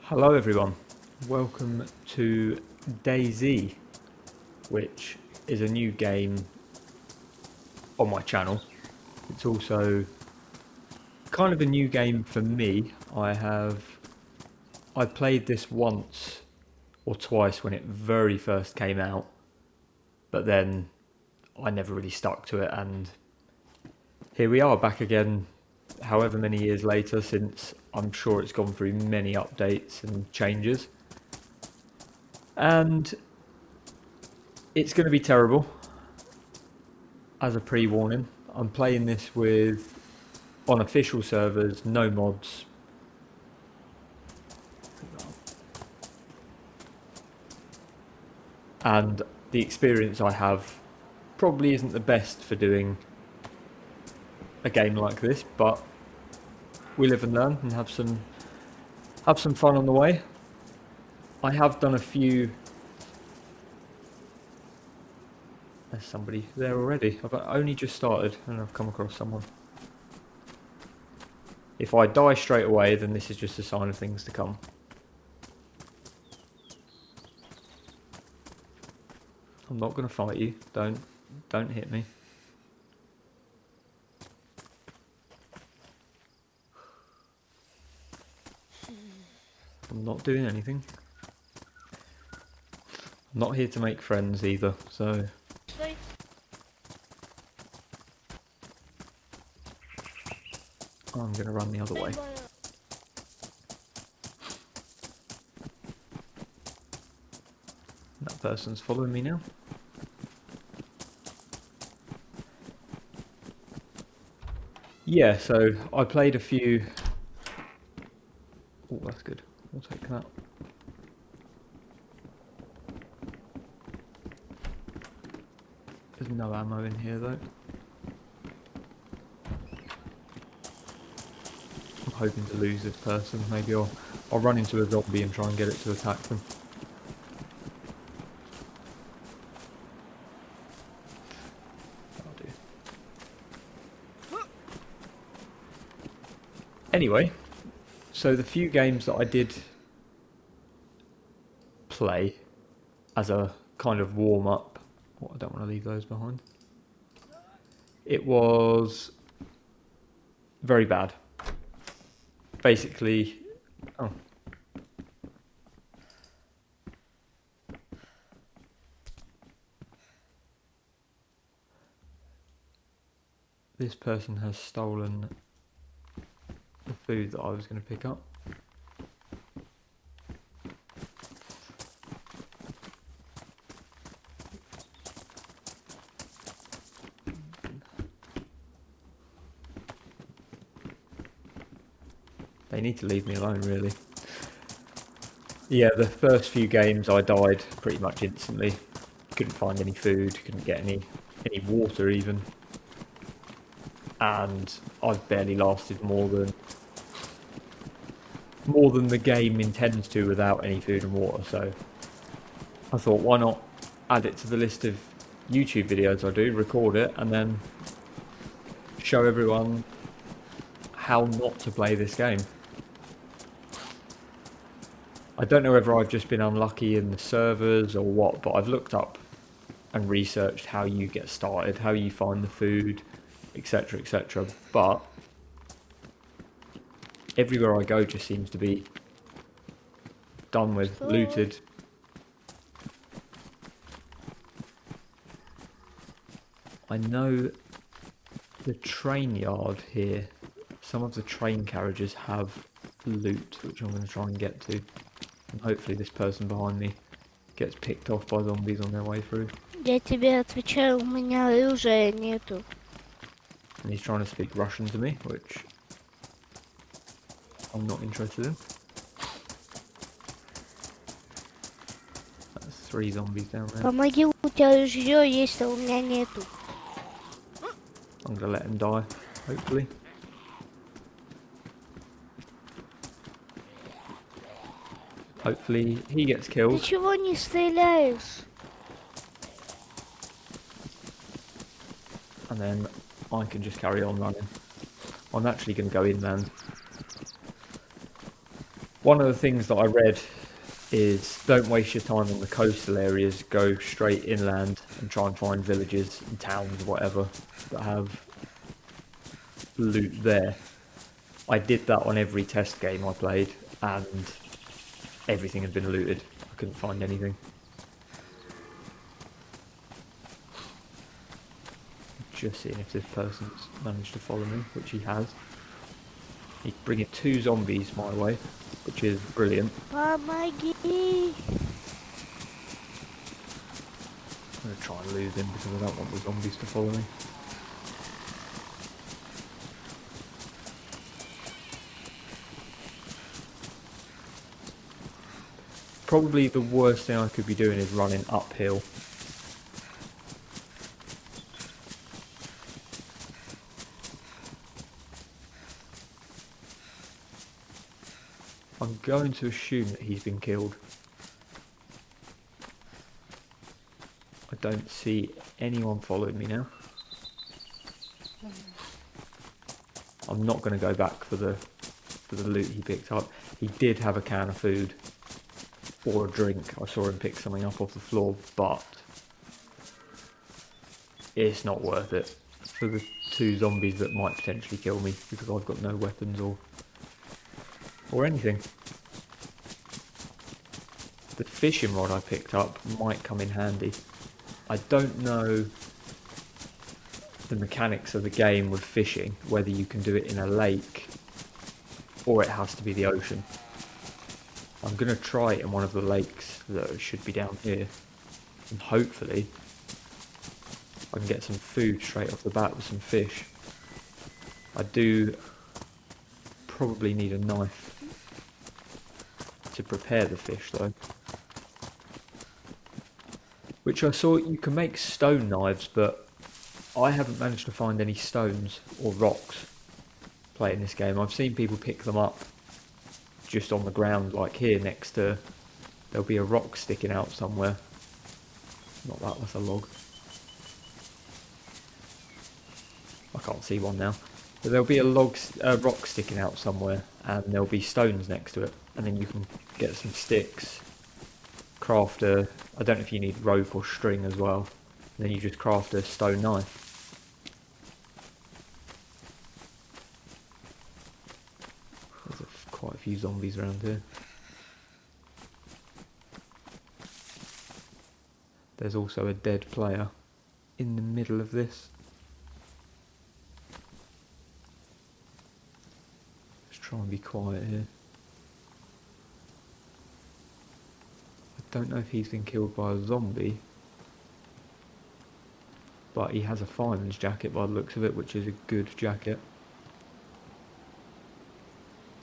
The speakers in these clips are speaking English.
Hello everyone, welcome to DayZ, which is a new game on my channel. It's also kind of a new game for me. I played this once or twice when it very first came out, but then I never really stuck to it, and here we are back again however many years later, since I'm sure it's gone through many updates and changes. And it's going to be terrible, as a pre-warning. I'm playing this on official servers, no mods. And the experience I have probably isn't the best for doing a game like this, but we live and learn and have some fun on the way. I have done a few. There's somebody there already. I've only just started and I've come across someone. If I die straight away, then this is just a sign of things to come. I'm not going to fight you. Don't hit me. I'm not doing anything. I'm not here to make friends either, so... I'm going to run the other way. That person's following me now. Yeah, so I played a few... Oh, that's good. I'll take that. There's no ammo in here though. I'm hoping to lose this person. Maybe I'll run into a zombie and try and get it to attack them. Anyway, so the few games that I did play as a kind of warm-up, oh, I don't want to leave those behind, it was very bad. Basically, oh. This person has stolen the food that I was going to pick up. They need to leave me alone, really. Yeah, the first few games I died pretty much instantly. Couldn't find any food, couldn't get any water even. And I've barely lasted more than the game intends to without any food and water, so I thought, why not add it to the list of YouTube videos I do, record it, and then show everyone how not to play this game. I don't know whether I've just been unlucky in the servers or what, but I've looked up and researched how you get started, how you find the food, etc, etc, but everywhere I go just seems to be done with, looted. I know the train yard here, some of the train carriages have loot, which I'm going to try and get to. And hopefully this person behind me gets picked off by zombies on their way through. Я тебе отвечаю, у меня оружия нету. And he's trying to speak Russian to me, which I'm not interested in. That's 3 zombies down there. Помоги, у тебя ружье есть, а у меня нету. I'm going to let him die, hopefully. Hopefully he gets Ты killed. чего не стреляешь? And then I can just carry on running. I'm actually going to go inland. One of the things that I read is don't waste your time on the coastal areas, go straight inland and try and find villages and towns, whatever, that have loot there. I did that on every test game I played, and everything had been looted. I couldn't find anything. Just seeing if this person's managed to follow me, which he has. He's bringing 2 zombies my way, which is brilliant. Помоги! I'm going to try and lose him because I don't want the zombies to follow me. Probably the worst thing I could be doing is running uphill. I'm going to assume that he's been killed. I don't see anyone following me now. I'm not going to go back for the loot he picked up. He did have a can of food or a drink. I saw him pick something up off the floor, but it's not worth it for the 2 zombies that might potentially kill me because I've got no weapons or anything. The fishing rod I picked up might come in handy. I don't know the mechanics of the game with fishing, whether you can do it in a lake or it has to be the ocean. I'm going to try it in one of the lakes that should be down here, and hopefully I can get some food straight off the bat with some fish. I do probably need a knife to prepare the fish though, which I saw you can make stone knives, but I haven't managed to find any stones or rocks playing this game. I've seen people pick them up just on the ground, like here next to, there'll be a rock sticking out somewhere. Not that, that's a log. I can't see one now. But there'll be a rock sticking out somewhere, and there'll be stones next to it, and then you can get some sticks, craft a, I don't know if you need rope or string as well, and then you just craft a stone knife. There's quite a few zombies around here. There's also a dead player in the middle of this. Let's try and be quiet here. I don't know if he's been killed by a zombie, but he has a fireman's jacket by the looks of it, which is a good jacket.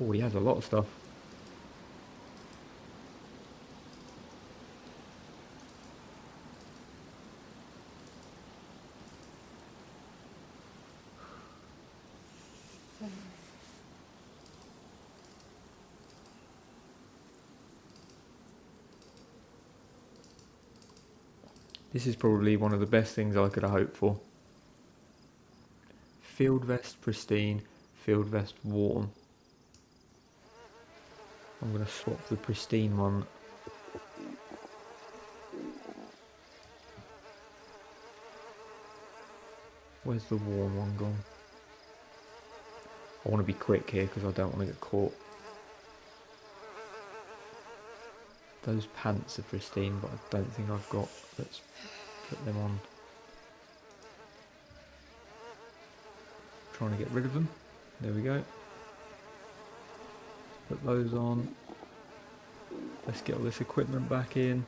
Oh, he has a lot of stuff. This is probably one of the best things I could have hoped for. Field vest pristine, field vest warm. I'm going to swap the pristine one. Where's the warm one gone? I want to be quick here because I don't want to get caught. Those pants are pristine, but I don't think I've got. Let's put them on. Trying to get rid of them. There we go. Put those on. Let's get all this equipment back in.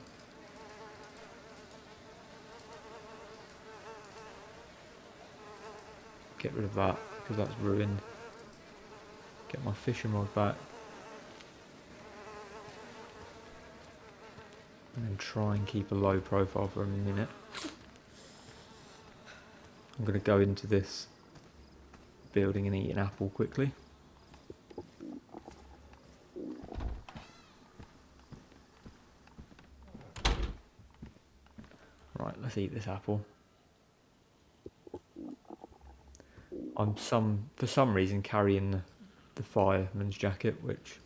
Get rid of that because that's ruined. Get my fishing rod back. And then try and keep a low profile for a minute. I'm going to go into this building and eat an apple quickly. Right, let's eat this apple. I'm for some reason carrying the fireman's jacket, which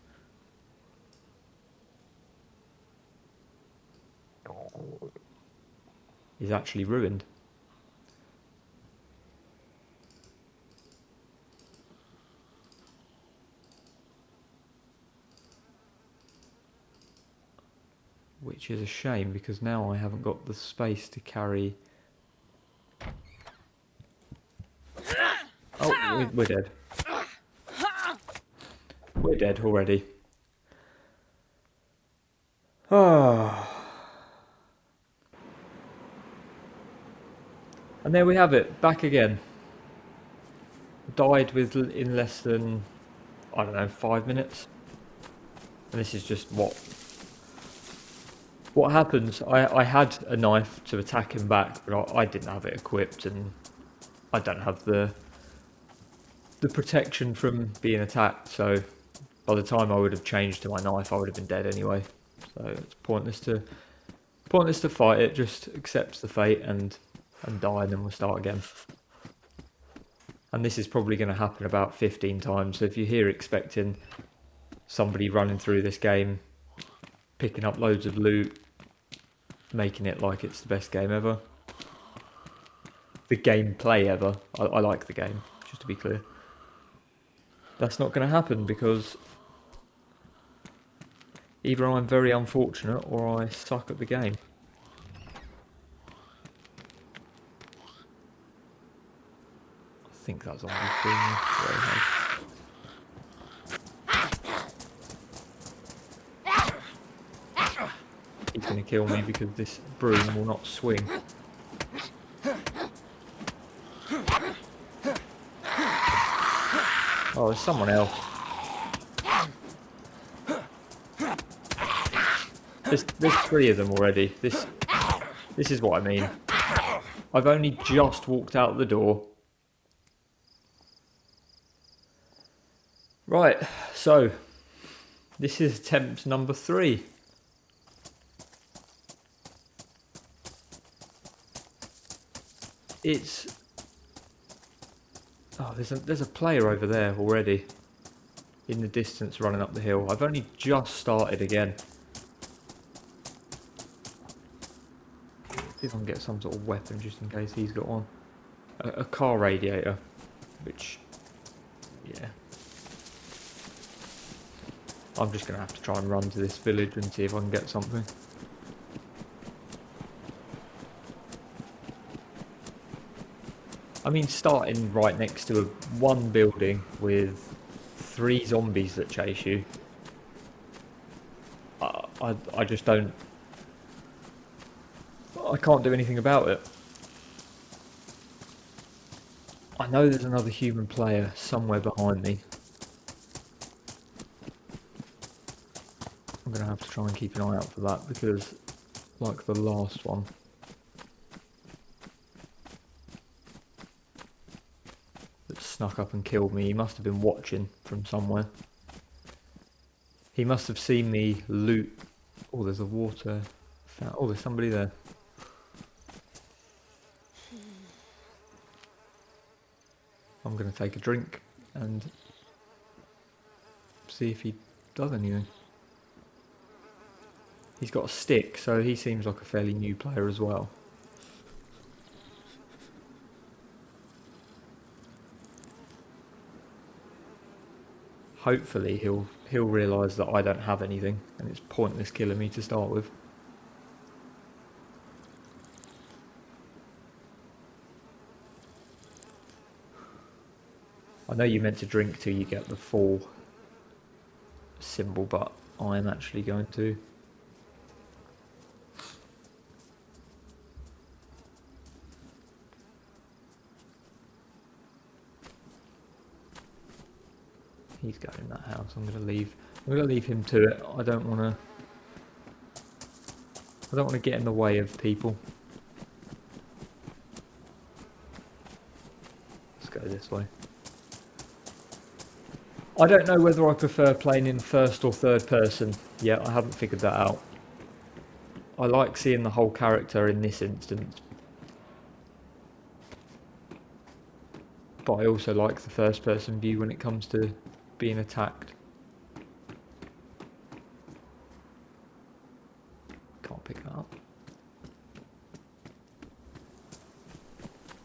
is actually ruined. Which is a shame, because now I haven't got the space to carry... Oh, we're dead. We're dead already. Ah. And there we have it, back again. Died in less than, I don't know, 5 minutes. And this is just what happens. I had a knife to attack him back, but I didn't have it equipped, and I don't have the protection from being attacked, so by the time I would have changed to my knife, I would have been dead anyway. So it's pointless to fight it. Just accept the fate and die, and then we'll start again. And this is probably going to happen about 15 times. So if you're here expecting somebody running through this game, picking up loads of loot, making it like it's the best game ever, the gameplay ever, I like the game, just to be clear, that's not going to happen, because either I'm very unfortunate or I suck at the game. I think that's on the screen. He's going to kill me because this broom will not swing. Oh, there's someone else. There's 3 of them already. This is what I mean. I've only just walked out the door. Right, so this is attempt number 3. It's... Oh, there's a player over there already. In the distance running up the hill. I've only just started again. See if I can get some sort of weapon just in case he's got one. A car radiator. Which... yeah. I'm just going to have to try and run to this village and see if I can get something. I mean, starting right next to one building with 3 zombies that chase you, I just don't... I can't do anything about it. I know there's another human player somewhere behind me. I'm going to have to try and keep an eye out for that, because, like the last one, that snuck up and killed me, he must have been watching from somewhere. He must have seen me loot. Oh, there's a water fountain. Oh, there's somebody there. I'm going to take a drink and see if he does anything. He's got a stick, so he seems like a fairly new player as well. Hopefully he'll realise that I don't have anything, and it's pointless killing me to start with. I know you're meant to drink till you get the full symbol, but I am actually going to. He's going in that house. I'm going to leave him to it. I don't want to get in the way of people. Let's go this way. I don't know whether I prefer playing in first or third person yet. I haven't figured that out. I like seeing the whole character in this instance, but I also like the first person view when it comes to being attacked. Can't pick that up.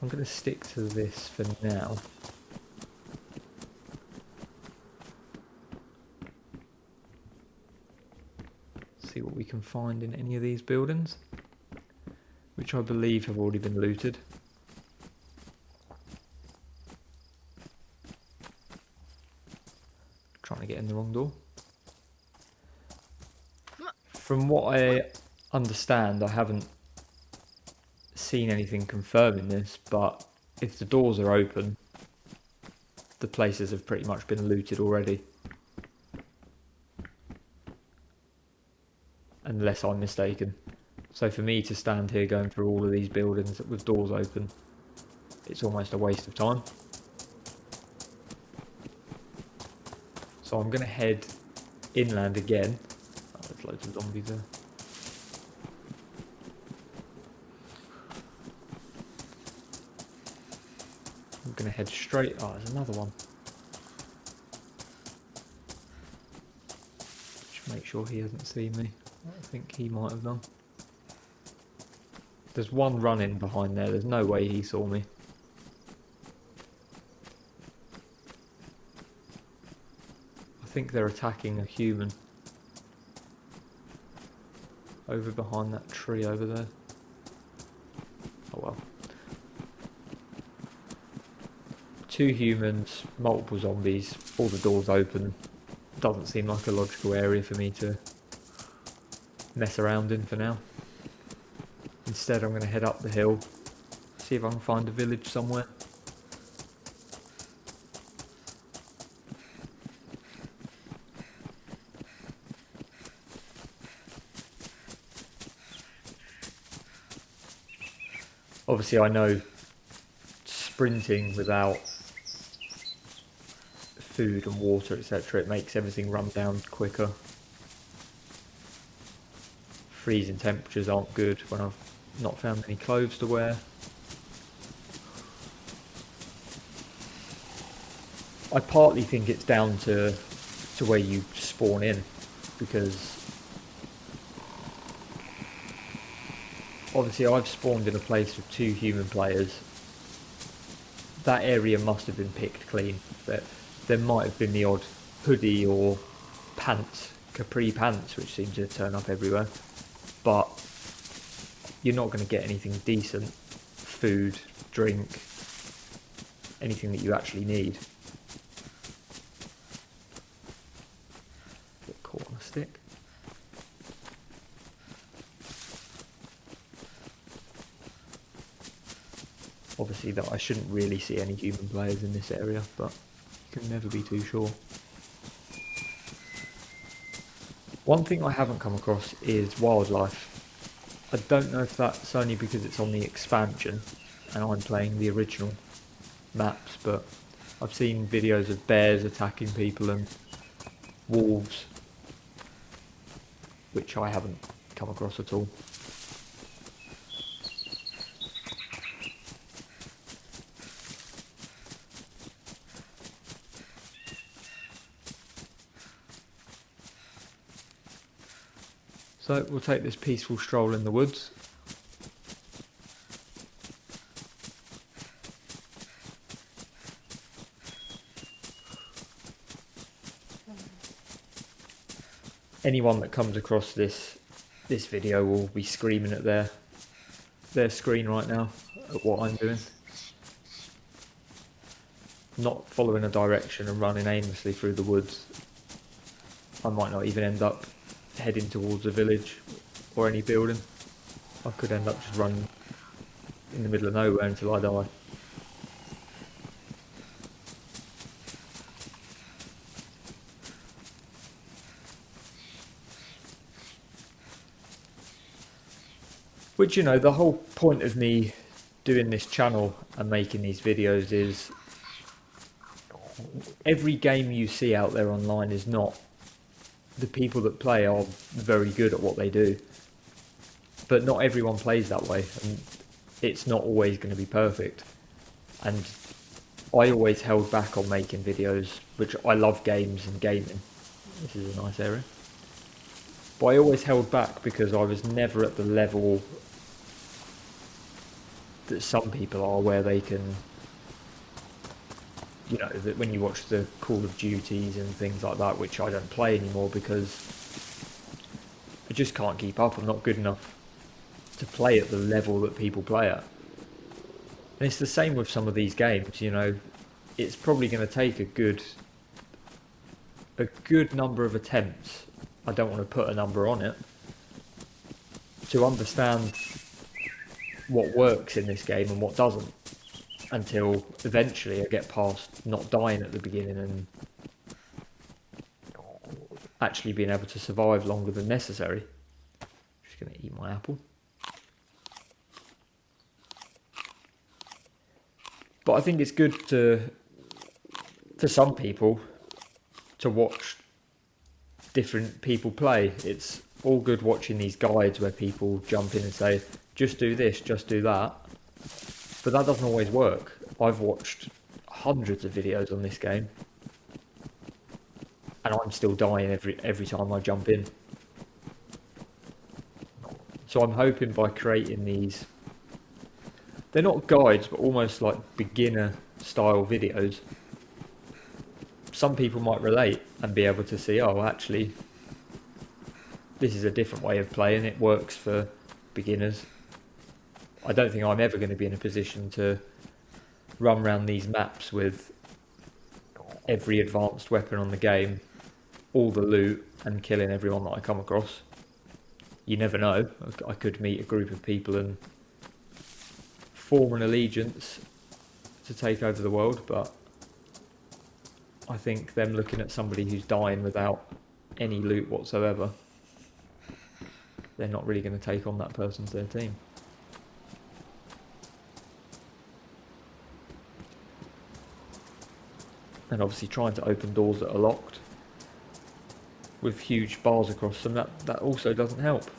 I'm going to stick to this for now. See what we can find in any of these buildings, which I believe have already been looted. Trying to get in the wrong door. From what I understand, I haven't seen anything confirming this, but if the doors are open, the places have pretty much been looted already. Unless I'm mistaken. So for me to stand here going through all of these buildings with doors open, it's almost a waste of time. So I'm going to head inland again. Oh, there's loads of zombies there. I'm going to head straight... Oh, there's another one. Just make sure he hasn't seen me. I think he might have done. There's one running behind there. There's no way he saw me. I think they're attacking a human. Over behind that tree over there. Oh well. 2 humans, multiple zombies, all the doors open. Doesn't seem like a logical area for me to mess around in for now. Instead I'm going to head up the hill, see if I can find a village somewhere. Obviously I know sprinting without food and water, etc., it makes everything run down quicker. Freezing temperatures aren't good when I've not found any clothes to wear. I partly think it's down to where you spawn in, because obviously I've spawned in a place with 2 human players. That area must have been picked clean. There might have been the odd hoodie or pants, capri pants, which seem to turn up everywhere. But you're not going to get anything decent, food, drink, anything that you actually need. Get caught on a stick. Obviously that I shouldn't really see any human players in this area, but you can never be too sure. One thing I haven't come across is wildlife. I don't know if that's only because it's on the expansion and I'm playing the original maps, but I've seen videos of bears attacking people and wolves, which I haven't come across at all. So we'll take this peaceful stroll in the woods. Anyone that comes across this video will be screaming at their screen right now at what I'm doing. Not following a direction and running aimlessly through the woods. I might not even end up heading towards a village or any building. I could end up just running in the middle of nowhere until I die. Which, you know, the whole point of me doing this channel and making these videos is every game you see out there online is not... The people that play are very good at what they do, but not everyone plays that way, and it's not always going to be perfect. And I always held back on making videos, which I love games and gaming. This is a nice area. But I always held back because I was never at the level that some people are, where they can, you know, that when you watch the Call of Duties and things like that, which I don't play anymore because I just can't keep up. I'm not good enough to play at the level that people play at. And it's the same with some of these games, you know. It's probably going to take a good number of attempts. I don't want to put a number on it, to understand what works in this game and what doesn't, until eventually I get past not dying at the beginning and actually being able to survive longer than necessary. Just going to eat my apple. But I think it's good to some people to watch different people play. It's all good watching these guides where people jump in and say, just do this, just do that. But that doesn't always work. I've watched hundreds of videos on this game, and I'm still dying every time I jump in. So I'm hoping by creating these, they're not guides, but almost like beginner style videos, some people might relate and be able to see, oh, actually, this is a different way of playing. It works for beginners. I don't think I'm ever going to be in a position to run around these maps with every advanced weapon on the game, all the loot, and killing everyone that I come across. You never know. I could meet a group of people and form an allegiance to take over the world, but I think them looking at somebody who's dying without any loot whatsoever, they're not really going to take on that person to their team. And obviously trying to open doors that are locked with huge bars across them, that also doesn't help.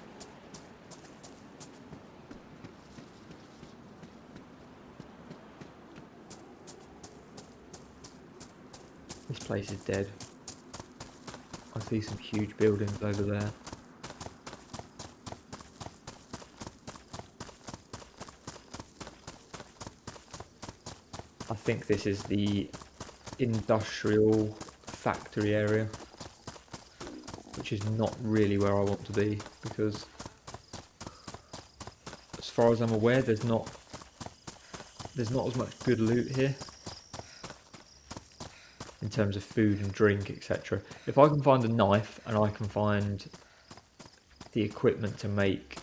This place is dead. I see some huge buildings over there. I think this is the industrial factory area, which is not really where I want to be, because as far as I'm aware, there's not as much good loot here in terms of food and drink, etc. If I can find a knife and I can find the equipment to make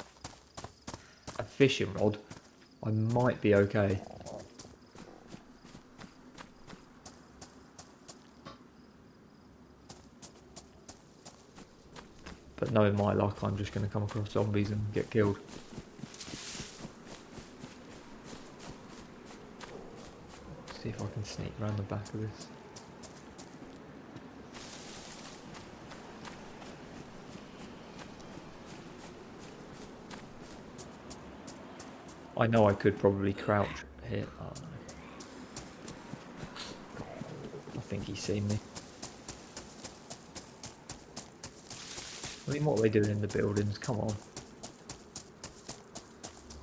a fishing rod, I might be okay. But knowing my luck, I'm just going to come across zombies and get killed. See if I can sneak around the back of this. I know I could probably crouch here. Oh no. I think he's seen me. I mean, what are they doing in the buildings? Come on.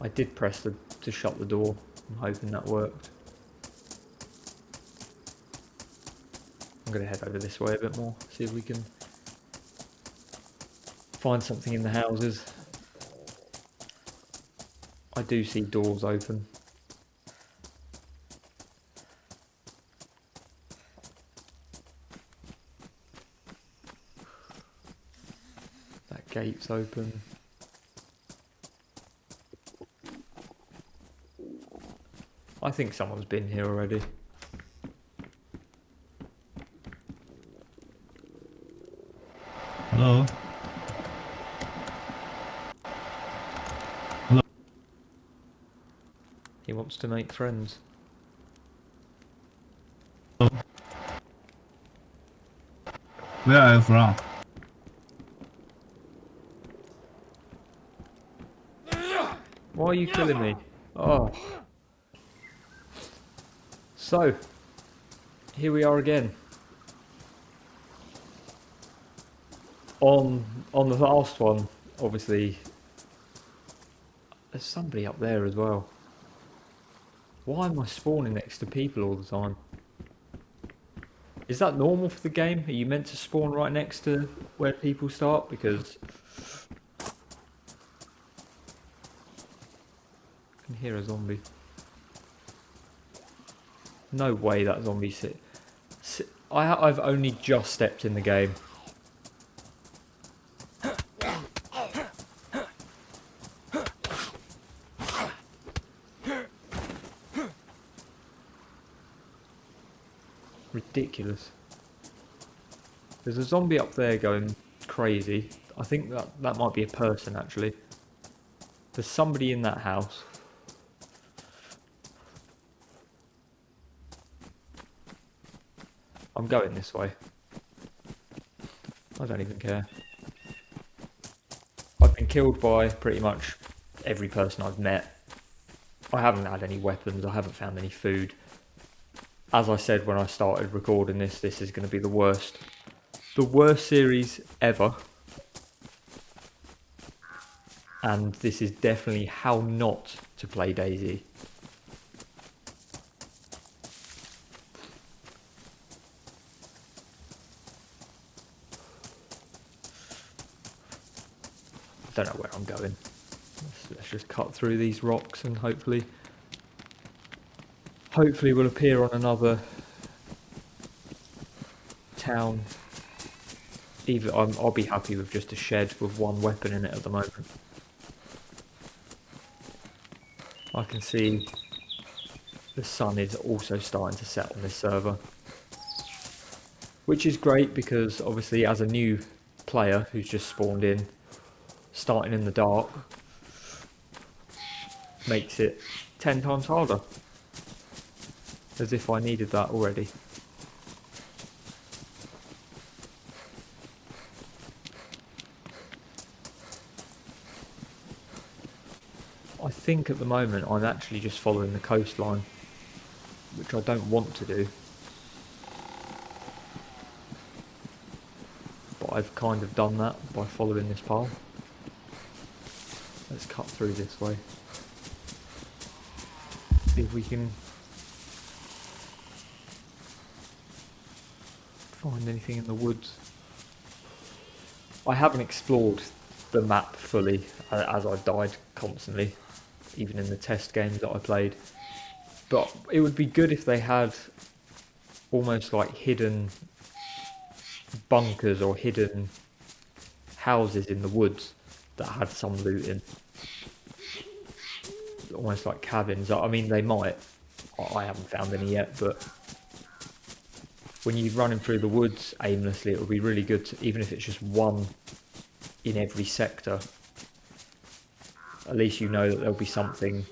I did press to shut the door. I'm hoping that worked. I'm going to head over this way a bit more, see if we can find something in the houses. I do see doors open. That gate's open. I think someone's been here already. Hello? He wants to make friends. Where are you from? Why are you killing me? Oh. So, here we are again. On the last one, obviously, there's somebody up there as well. Why am I spawning next to people all the time? Is that normal for the game? Are you meant to spawn right next to where people start? Because I can hear a zombie. No way that zombie I've only just stepped in the game. Ridiculous. There's a zombie up there going crazy. I think that might be a person actually. There's somebody in that house. I'm going this way. I don't even care. I've been killed by pretty much every person I've met. I haven't had any weapons, I haven't found any food. As I said when I started recording this, this is going to be the worst series ever. And this is definitely how not to play DayZ. I don't know where I'm going. Let's just cut through these rocks and hopefully we'll appear on another town. I'll be happy with just a shed with one weapon in it at the moment. I can see the sun is also starting to set on this server, which is great because obviously as a new player who's just spawned in, starting in the dark makes it 10 times harder. As if I needed that already. I think at the moment I'm actually just following the coastline, which I don't want to do. But I've kind of done that by following this path. Let's cut through this way. See if we can find anything in the woods. I haven't explored the map fully as I've died constantly, even in the test games that I played. But it would be good if they had almost like hidden bunkers or hidden houses in the woods that had some loot in. Almost like cabins. I mean, they might. I haven't found any yet, but when you're running through the woods aimlessly, it would be really good to, even if it's just one in every sector, at least you know that there'll be something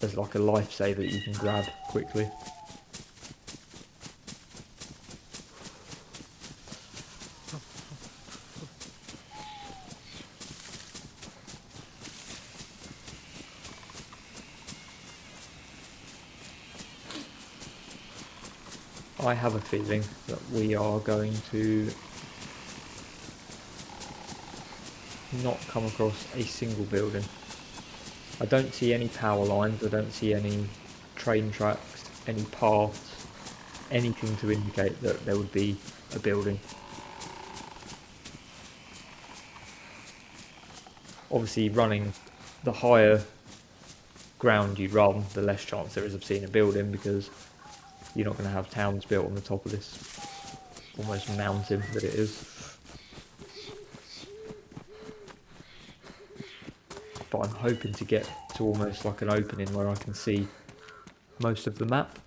as like a lifesaver that you can grab quickly. I have a feeling that we are going to not come across a single building. I don't see any power lines, I don't see any train tracks, any paths, anything to indicate that there would be a building. Obviously, running the higher ground you run, the less chance there is of seeing a building, because you're not going to have towns built on the top of this almost mountain that it is. But I'm hoping to get to almost like an opening where I can see most of the map.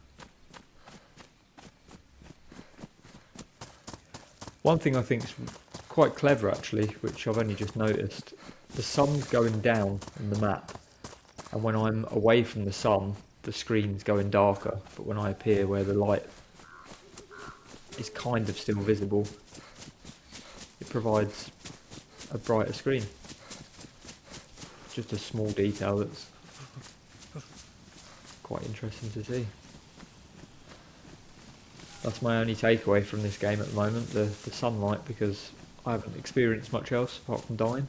One thing I think is quite clever actually, which I've only just noticed, the sun's going down on the map, and when I'm away from the sun the screen's going darker, but when I appear where the light is kind of still visible, it provides a brighter screen. Just a small detail that's quite interesting to see. That's my only takeaway from this game at the moment, the sunlight, because I haven't experienced much else apart from dying.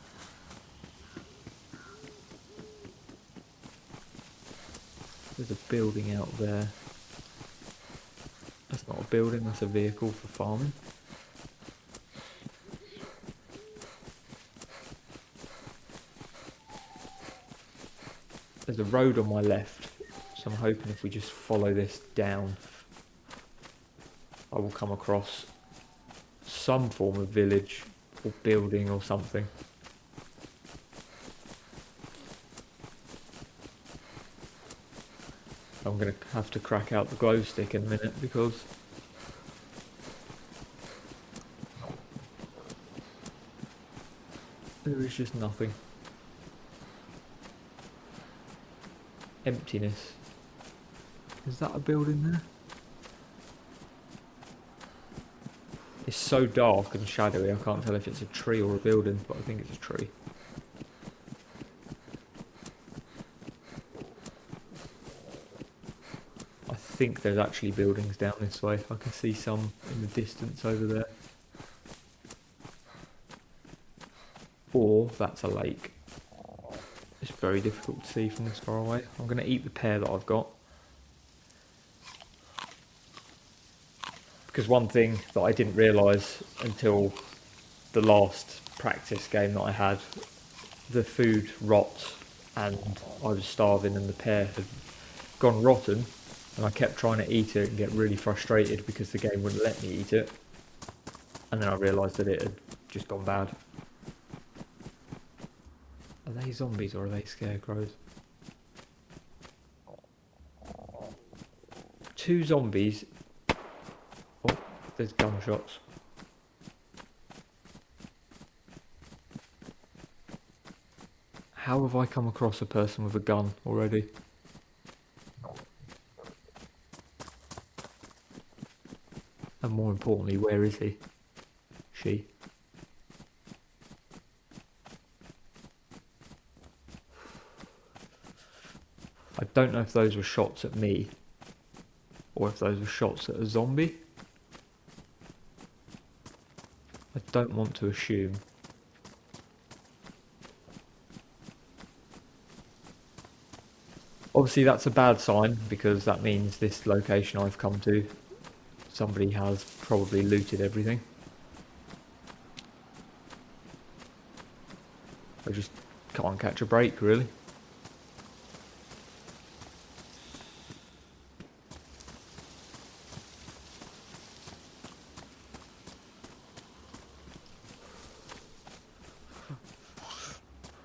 There's a building out there. That's not a building, that's a vehicle for farming. There's a road on my left, so I'm hoping if we just follow this down, I will come across some form of village or building or something. I'm going to have to crack out the glow stick in a minute because there is just nothing. Emptiness. Is that a building there? It's so dark and shadowy I can't tell if it's a tree or a building, but I think it's a tree. I think there's actually buildings down this way. I can see some in the distance over there. Or that's a lake. It's very difficult to see from this far away. I'm going to eat the pear that I've got. Because one thing that I didn't realise until the last practice game that I had, the food rot and I was starving and the pear had gone rotten, and I kept trying to eat it and get really frustrated because the game wouldn't let me eat it, and then I realised that it had just gone bad. Are they zombies or are they scarecrows? 2 zombies. Oh, there's gunshots. How have I come across a person with a gun already? And more importantly, where is he? She? I don't know if those were shots at me or if those were shots at a zombie. I don't want to assume. Obviously that's a bad sign because that means this location I've come to, somebody has probably looted everything. I just can't catch a break really.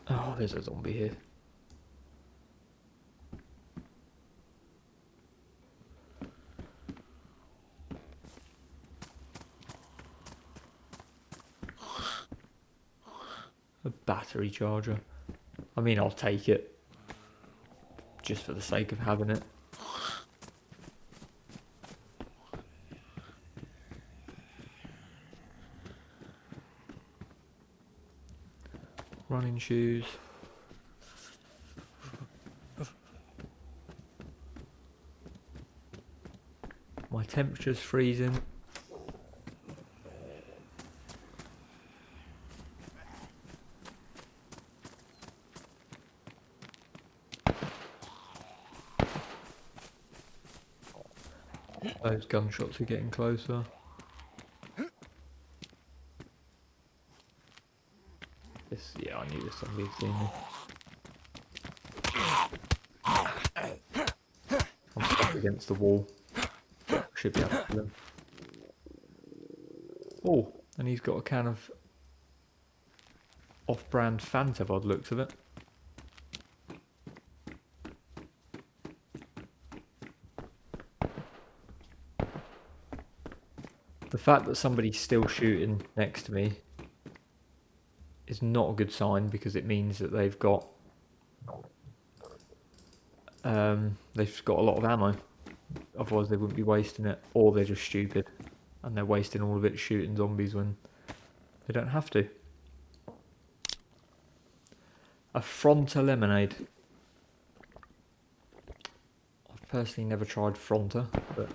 Oh, there's a zombie here. A battery charger. I mean, I'll take it. Just for the sake of having it. Running shoes. My temperature's freezing. Those gunshots are getting closer. This, yeah, I knew this zombie had seen me. I'm stuck against the wall. Should be able to kill him. Oh, and he's got a can of off-brand Fanta by the looks of it. The fact that somebody's still shooting next to me is not a good sign because it means that they've got a lot of ammo. Otherwise they wouldn't be wasting it, or they're just stupid and they're wasting all of it shooting zombies when they don't have to. A Fronta lemonade. I've personally never tried Fronta, but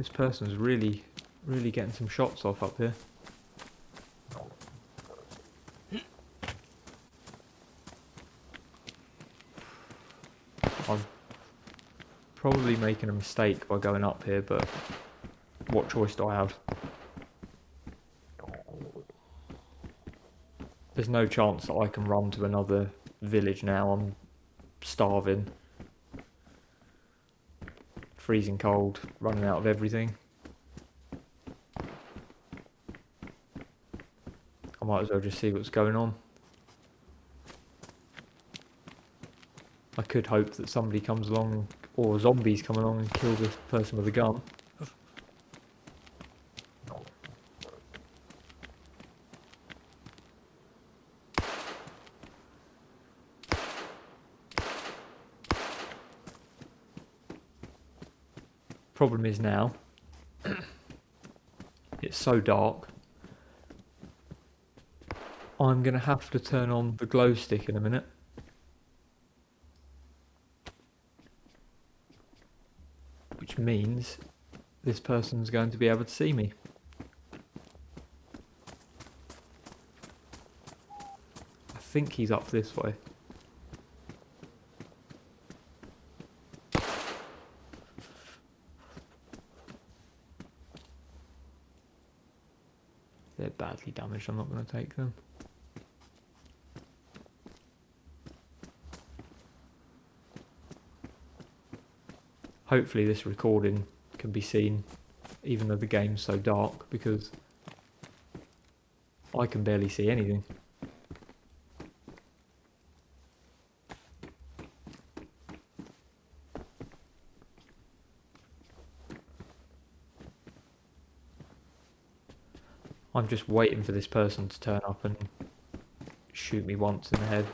This person's really getting some shots off up here. I'm probably making a mistake by going up here, but what choice do I have? There's no chance that I can run to another village now. I'm starving. Freezing cold, running out of everything. I might as well just see what's going on. I could hope that somebody comes along, or zombies come along and kill this person with a gun. Problem is now, it's so dark. I'm going to have to turn on the glow stick in a minute. Which means this person's going to be able to see me. I think he's up this way. They're badly damaged, I'm not going to take them. Hopefully this recording can be seen even though the game's so dark, because I can barely see anything. I'm just waiting for this person to turn up and shoot me once in the head.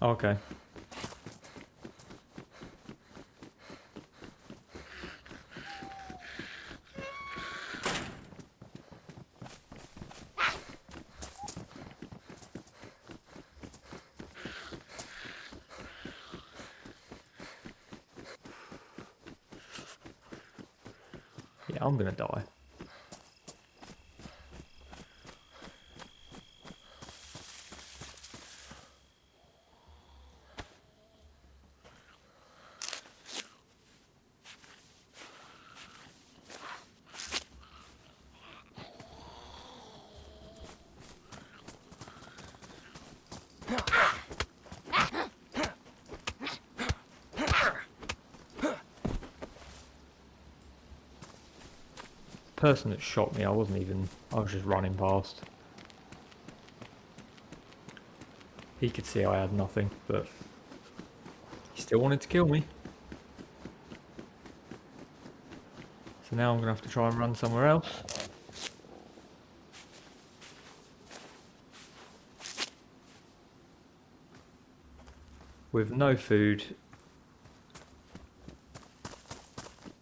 Okay. Yeah, I'm gonna die. The person that shot me, I was just running past. He could see I had nothing, but he still wanted to kill me. So now I'm gonna have to try and run somewhere else. With no food,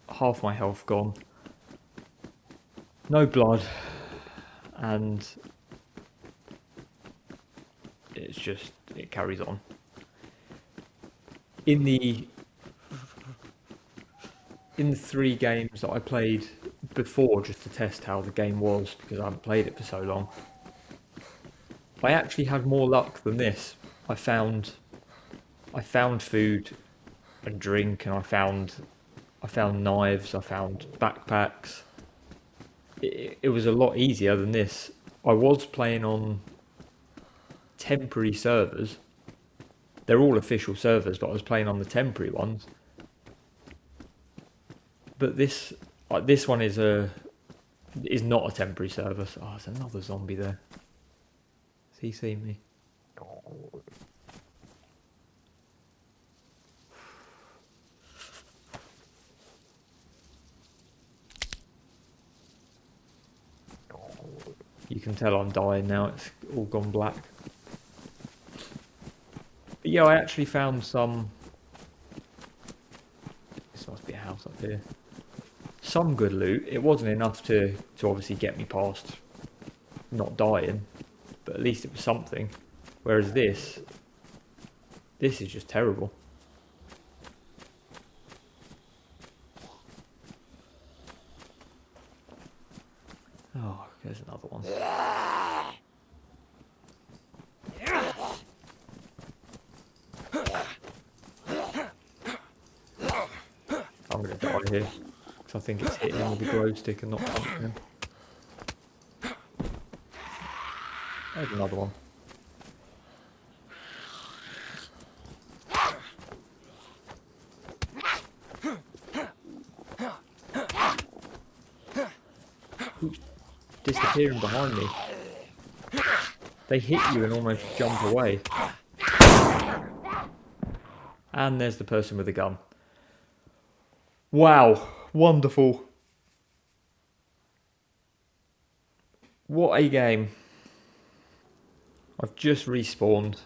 half my health gone, no blood, and it carries on. In the 3 games that I played before, just to test how the game was, because I haven't played it for so long, I actually had more luck than this. I found food and drink, and I found knives, I found backpacks. It was a lot easier than this. I was playing on temporary servers. They're all official servers, but I was playing on the temporary ones. But this one is not a temporary server. So, there's another zombie there. Has he seen me? can tell I'm dying now. It's all gone black. But yeah, I actually found some... This must be a house up here. Some good loot. It wasn't enough to obviously get me past not dying, but at least it was something. Whereas this is just terrible. Oh, there's another one. I'm going to die here, because I think it's hitting him with the glow stick and not punching him. There's another one. Who's disappearing behind me? They hit you and almost jump away. And there's the person with the gun. Wow, wonderful. What a game. I've just respawned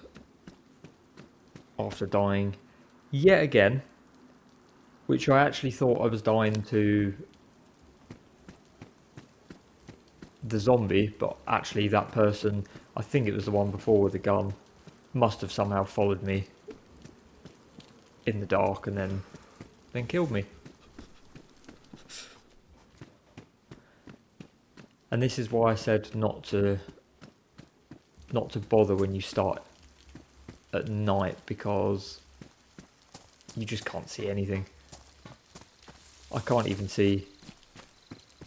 after dying yet again, which I actually thought I was dying to the zombie, but actually that person, I think it was the one before with the gun, must have somehow followed me in the dark and then killed me. And this is why I said not to bother when you start at night, because you just can't see anything. I can't even see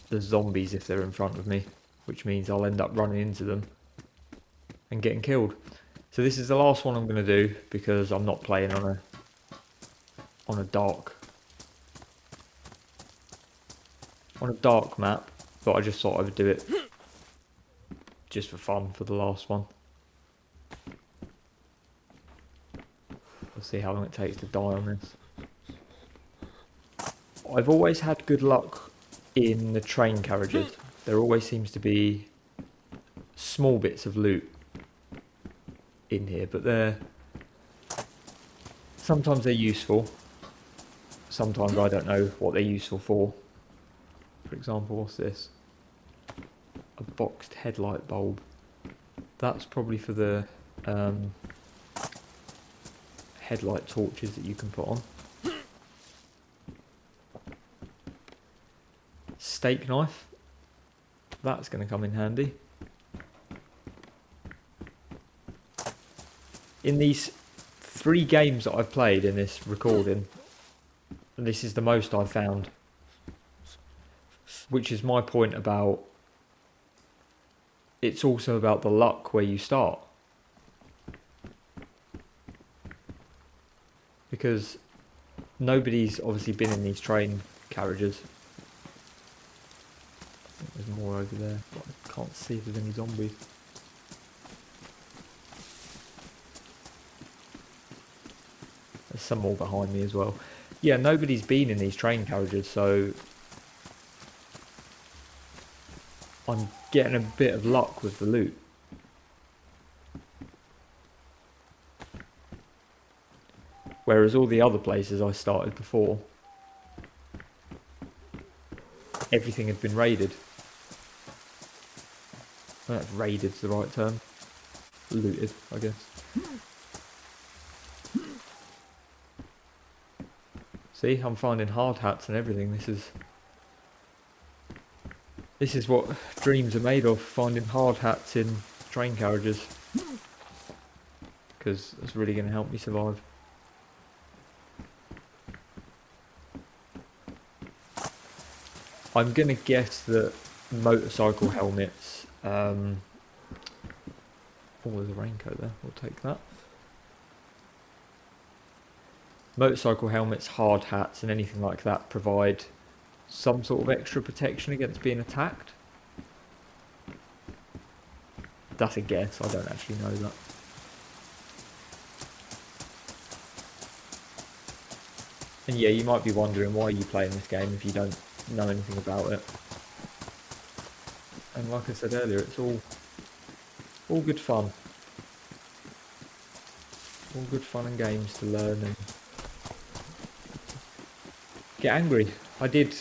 the zombies if they're in front of me, which means I'll end up running into them and getting killed. So this is the last one I'm going to do, because I'm not playing on a dark map, but I just thought I would do it just for fun for the last one. We'll see how long it takes to die on this. I've always had good luck in the train carriages. There always seems to be small bits of loot in here, but sometimes they're useful. Sometimes I don't know what they're useful for. For example, what's this? A boxed headlight bulb. That's probably for the headlight torches that you can put on. Steak knife. That's going to come in handy. In these 3 games that I've played in this recording, this is the most I've found. Which is my point about, it's also about the luck where you start. Because nobody's obviously been in these train carriages. I think there's more over there, but I can't see if there's any zombies. There's some more behind me as well. Yeah, nobody's been in these train carriages, so I'm getting a bit of luck with the loot. Whereas all the other places I started before, everything had been raided. I don't know if raided's the right term. Looted, I guess. See, I'm finding hard hats and everything. This is what dreams are made of, finding hard hats in train carriages. Because it's really going to help me survive. I'm going to guess that motorcycle helmets... oh, there's a raincoat there. We'll take that. Motorcycle helmets, hard hats and anything like that provide some sort of extra protection against being attacked. That's a guess, I don't actually know that. And yeah, you might be wondering why you playing this game if you don't know anything about it. And like I said earlier, it's all All good fun. All good fun and games to learn and get angry. I did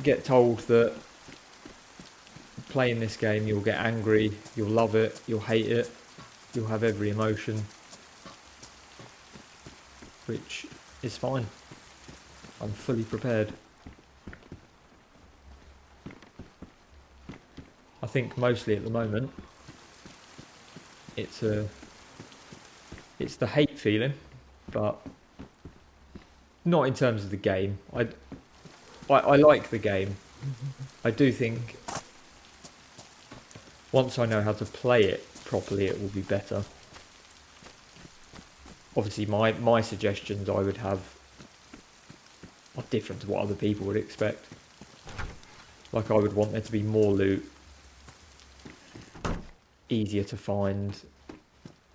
get told that playing this game you'll get angry, you'll love it, you'll hate it, you'll have every emotion, which is fine. I'm fully prepared. I think mostly at the moment it's the hate feeling, but not in terms of the game. I like the game. I do think once I know how to play it properly, it will be better. Obviously, my suggestions I would have are different to what other people would expect. Like, I would want there to be more loot, easier to find,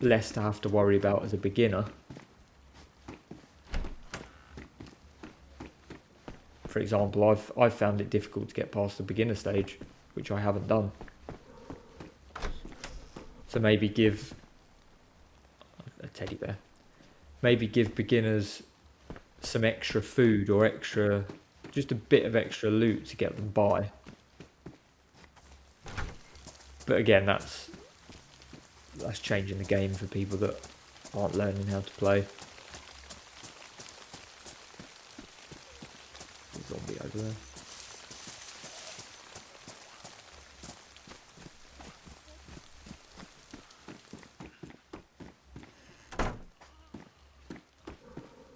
less to have to worry about as a beginner. For example, I've found it difficult to get past the beginner stage, which I haven't done. So maybe give a teddy bear. Maybe give beginners some extra food or just a bit of extra loot to get them by. But again, that's changing the game for people that aren't learning how to play. Zombie over there.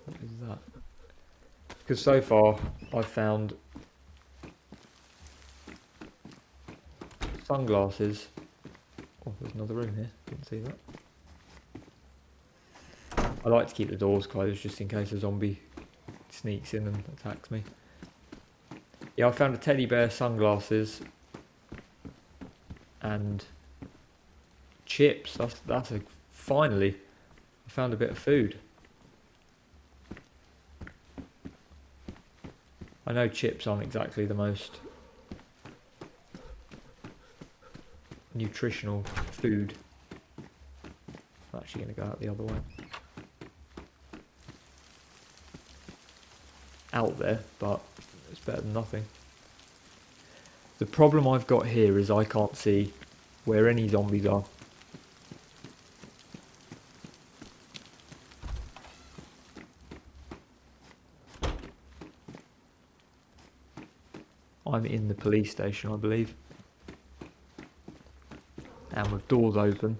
What is that? Because so far I've found sunglasses. Oh, there's another room here. Didn't see that. I like to keep the doors closed just in case a zombie sneaks in and attacks me. Yeah, I found a teddy bear, sunglasses, and chips. Finally, I found a bit of food. I know chips aren't exactly the most nutritional food. I'm actually going to go out the other way. Out there, but it's better than nothing. The problem I've got here is I can't see where any zombies are. I'm in the police station, I believe. And with doors open,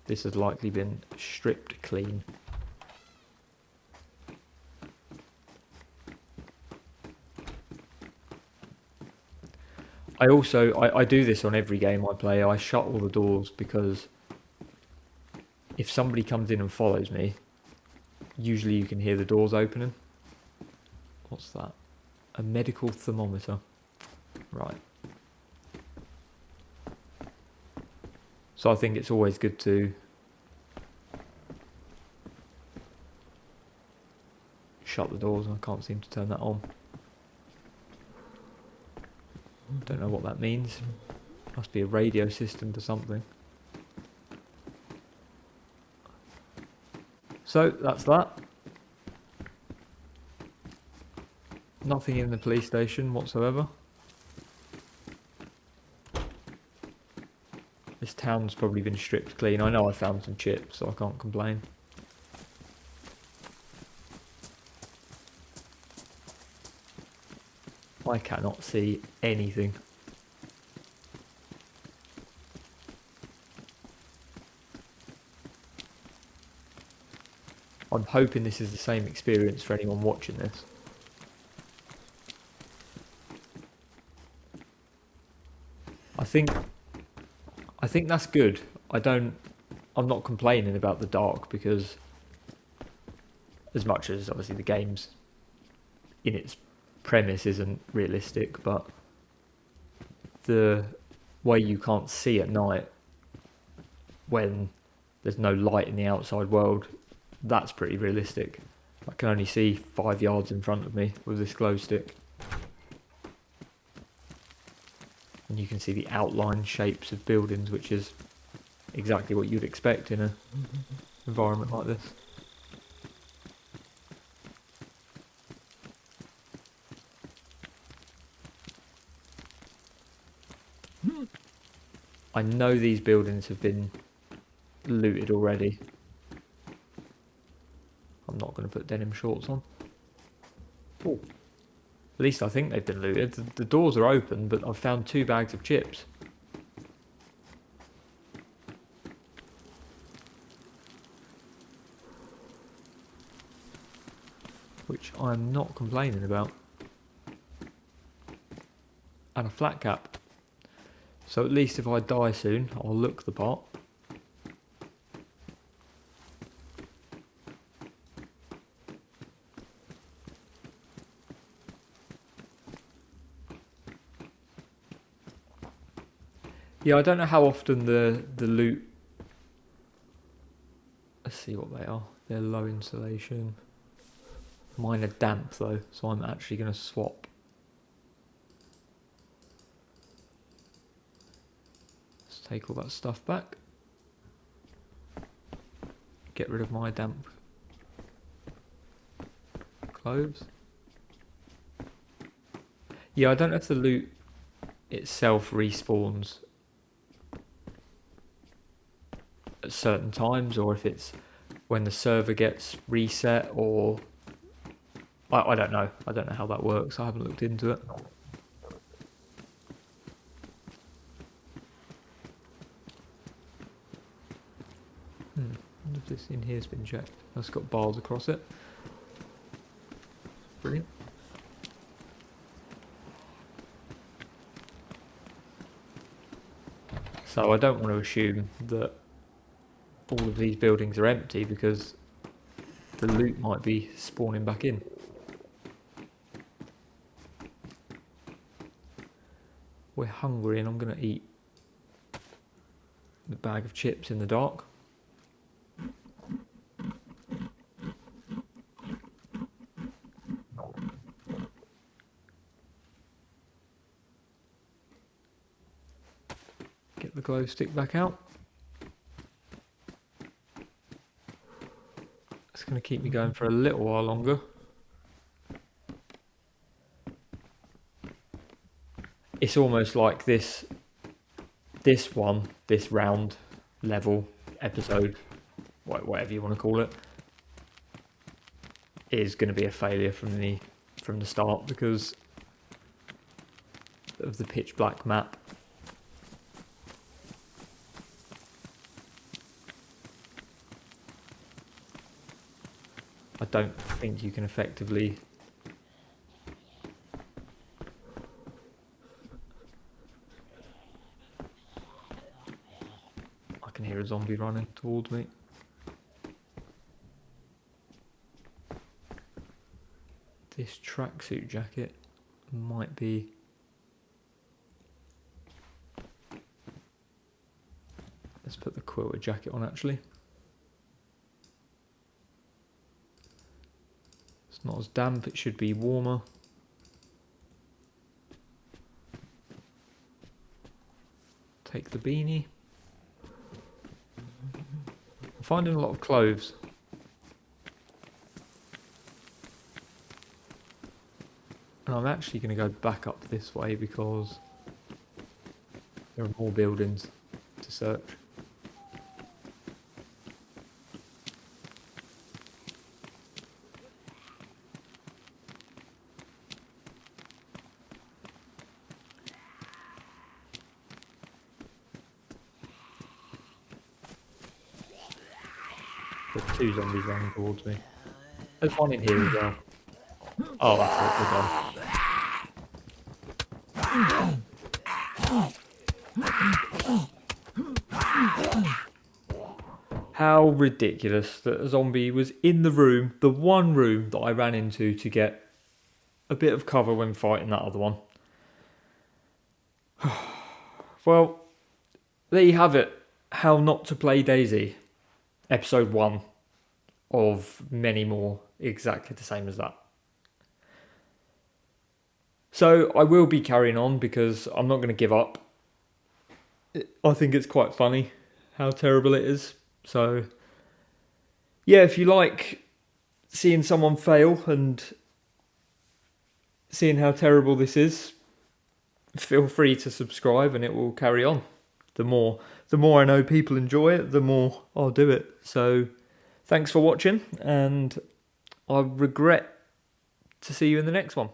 this has likely been stripped clean. I do this on every game I play. I shut all the doors because if somebody comes in and follows me, usually you can hear the doors opening. What's that? A medical thermometer. Right. So I think it's always good to shut the doors. I can't seem to turn that on. Don't know what that means. Must be a radio system for something. So that's that. Nothing in the police station whatsoever. This town's probably been stripped clean. I know I found some chips, so I can't complain. I cannot see anything. I'm hoping this is the same experience for anyone watching this. I think that's good. I'm not complaining about the dark because as much as obviously the game's in its premise isn't realistic, but the way you can't see at night when there's no light in the outside world, that's pretty realistic. I can only see 5 yards in front of me with this glow stick. And and you can see the outline shapes of buildings, which is exactly what you'd expect in an environment like this. I know these buildings have been looted already. I'm not going to put denim shorts on. Oh, at least I think they've been looted. The doors are open, but I've found 2 bags of chips. Which I'm not complaining about. And a flat cap. So at least if I die soon, I'll look the part. Yeah, I don't know how often the loot... Let's see what they are. They're low insulation. Mine are damp though, so I'm actually going to swap. Let's take all that stuff back. Get rid of my damp clothes. Yeah, I don't know if the loot itself respawns at certain times, or if it's when the server gets reset, or I don't know. I don't know how that works. I haven't looked into it. I wonder if this in here's been checked. It's got bars across it. Brilliant. So I don't want to assume that all of these buildings are empty, because the loot might be spawning back in. We're hungry and I'm going to eat the bag of chips in the dark. Get the glow stick back out. It's going to keep me going for a little while longer. It's almost like this round level episode, whatever you want to call it, is going to be a failure from the start because of the pitch black map. I don't think you can effectively I can hear a zombie running towards me. This tracksuit jacket might be... Let's put the quilted jacket on actually. It's not as damp, it should be warmer. Take the beanie. I'm finding a lot of clothes. And I'm actually going to go back up this way because there are more buildings to search. There's 2 zombies running towards me. There's one in here as well. Oh, that's it, we're done. How ridiculous that a zombie was in the room, the one room that I ran into to get a bit of cover when fighting that other one. Well, there you have it. How not to play DayZ. Episode 1 of many more exactly the same as that. So I will be carrying on because I'm not going to give up. I think it's quite funny how terrible it is. So, yeah, if you like seeing someone fail and seeing how terrible this is, feel free to subscribe and it will carry on. The more I know people enjoy it, the more I'll do it. So, thanks for watching, and I regret to see you in the next one.